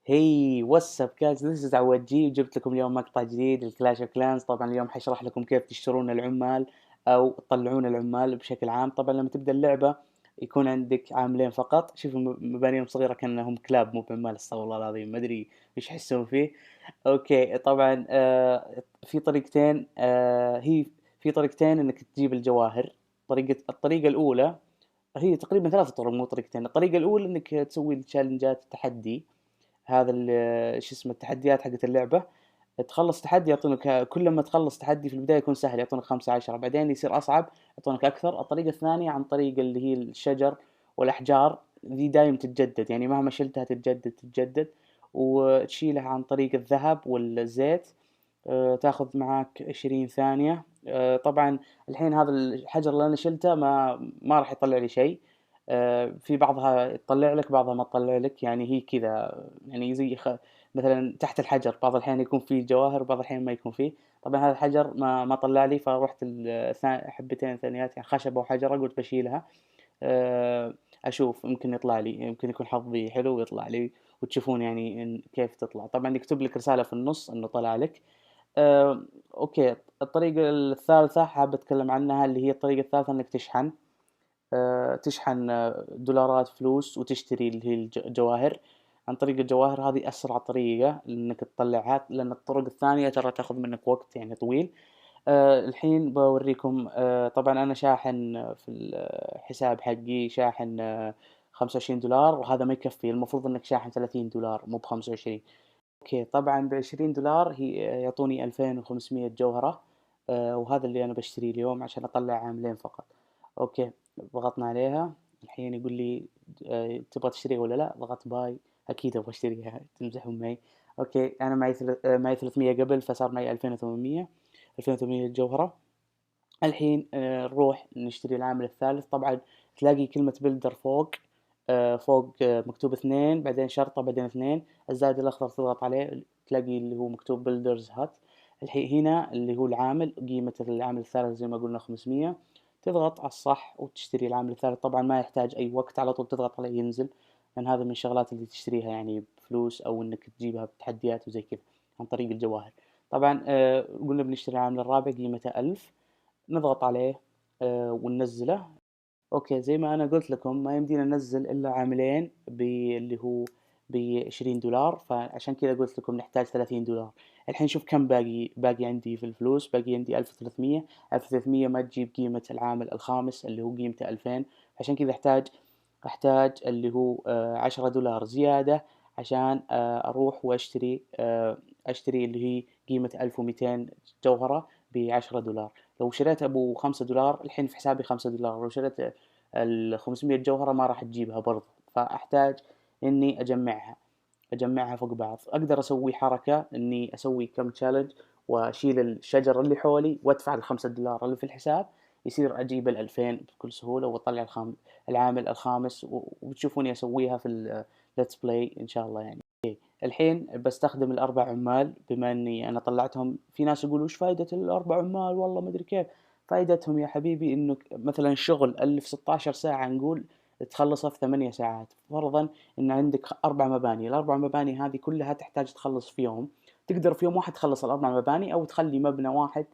هي واتساب جايز، ذيس از عواد جي، وجبت لكم اليوم مقطع جديد الكلاش اوف كلانز. طبعا اليوم حشرح لكم كيف تشترون العمال او تطلعون العمال بشكل عام. طبعا لما تبدا اللعبه يكون عندك عاملين فقط، شوفوا مبانيهم صغيره كانهم كلاب مو بعمال، استغفر الله العظيم ما ادري ايش يحسون فيه. اوكي طبعا في طريقتين، هي في طريقتين انك تجيب الجواهر. الطريقه الاولى، هي تقريبا ثلاث طرق مو طريقتين. الطريقه الاولى انك تسوي التشالنجات، التحدي، هذا شو اسمه التحديات حقت اللعبة. تخلص تحدي يعطونك، كل ما تخلص تحدي في البداية يكون سهل يعطونك 5 10، بعدين يصير أصعب يعطونك أكثر. الطريقة الثانية عن طريق اللي هي الشجر والأحجار، ذي دايم تتجدد، يعني مهما شلتها تتجدد. وتشيلها عن طريق الذهب والزيت. تاخذ معاك 20 ثانية. طبعا الحين هذا الحجر اللي أنا شلته ما راح يطلع لي شيء. في بعضها تطلع لك بعضها ما تطلع لك، يعني هي كذا، يعني زي مثلا تحت الحجر بعض الأحيان يكون فيه جواهر بعض الأحيان ما يكون فيه. طبعا هذا الحجر ما طلع لي، فرحت حبتين ثانيات، يعني خشبة وحجرة قلت بشيلها. آه، أشوف يمكن يطلع لي، يمكن يكون حظي حلو ويطلع لي، وتشوفون يعني كيف تطلع. طبعا يكتب لك رسالة في النص إنه طلع لك. أوكي، الطريقة الثالثة حاب أتكلم عنها، اللي هي الطريقة الثالثة إنك تشحن. تشحن دولارات فلوس وتشتري اللي هي الجواهر. عن طريق الجواهر هذه أسرع طريقة إنك تطلعها، لأن الطرق الثانية ترى تاخذ منك وقت يعني طويل. الحين بوريكم. طبعا أنا شاحن في الحساب حقي، شاحن 25 دولار، وهذا ما يكفي، المفروض إنك شاحن 30 دولار مو ب25. أوكي طبعا ب20 دولار هي يعطوني 2500 جوهرة. وهذا اللي أنا بشتريه اليوم عشان أطلع عاملين فقط. أوكي، ضغطنا عليها. الحين يقول لي تبغى تشتريها ولا لا؟ ضغطت باي. أكيد أبغى أشتريها، تمزحون معي. أوكي أنا معي 300 قبل، فصار معي 2800. 2800 جوهرة. الحين نروح نشتري العامل الثالث. طبعا تلاقي كلمة بلدر فوق. فوق مكتوب 2، بعدين شرطة، بعدين 2. الزائد الأخضر تضغط عليه تلاقي اللي هو مكتوب بلدرز هات. الحين هنا اللي هو العامل، قيمة العامل الثالث زي ما قلنا 500. تضغط على الصح وتشتري العامل الثالث. طبعا ما يحتاج أي وقت، على طول تضغط عليه ينزل، لأن هذا من الشغلات اللي تشتريها يعني بفلوس، أو إنك تجيبها بتحديات وزي كذا عن طريق الجواهر. طبعا قلنا بنشتري العامل الرابع قيمته 1000. نضغط عليه وننزله. اوكي زي ما انا قلت لكم ما يمدينا ننزل الا عاملين اللي هو ب20 دولار، فعشان كذا قلت لكم نحتاج 30 دولار. الحين شوف كم باقي عندي في الفلوس، باقي عندي 1300. 1300 ما تجيب قيمة العامل الخامس اللي هو قيمته 2000. عشان كذا احتاج اللي هو 10 دولار زيادة عشان اروح واشتري اشتري اللي هي قيمة 1200 جوهرة ب10 دولار. لو شريت ابو 5 دولار الحين في حسابي 5 دولار، لو شريت ال500 جوهرة ما راح تجيبها برضو، فاحتاج اني اجمعها فوق بعض. اقدر اسوي حركة اني اسوي كم تشالنج واشيل الشجر اللي حولي وادفع ال5 دولار اللي في الحساب، يصير اجيب ال2000 بكل سهولة واطلع العامل الخامس، وبتشوفوني اسويها في الليتس بلاي ان شاء الله يعني. الحين بستخدم الأربع عمال، بما إني أنا طلعتهم. في ناس يقولوا وش فايدة الأربع عمال، والله ما أدري كيف. فايدتهم يا حبيبي إنه مثلا الشغل اللي في 16 ساعة نقول تخلصه في 8 ساعات. فرضا إن عندك 4 مباني، الأربع مباني هذه كلها تحتاج تخلص في يوم. تقدر في يوم واحد تخلص ال4 مباني، أو تخلي مبنى واحد،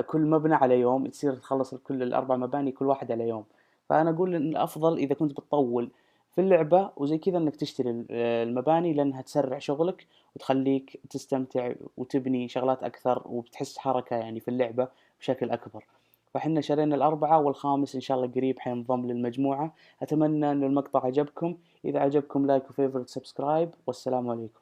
كل مبنى على يوم، تصير تخلص كل ال4 مباني كل واحد على يوم. فأنا أقول إن الأفضل إذا كنت بتطول في اللعبة وزي كذا إنك تشتري المباني، لأنها تسرع شغلك وتخليك تستمتع وتبني شغلات أكثر، وبتحس حركة يعني في اللعبة بشكل أكبر. فحنا شرينا الأربعة، والخامس إن شاء الله قريب حينضم للمجموعة. أتمنى أن المقطع عجبكم. إذا عجبكم لايك وفيفورت سبسكرايب، والسلام عليكم.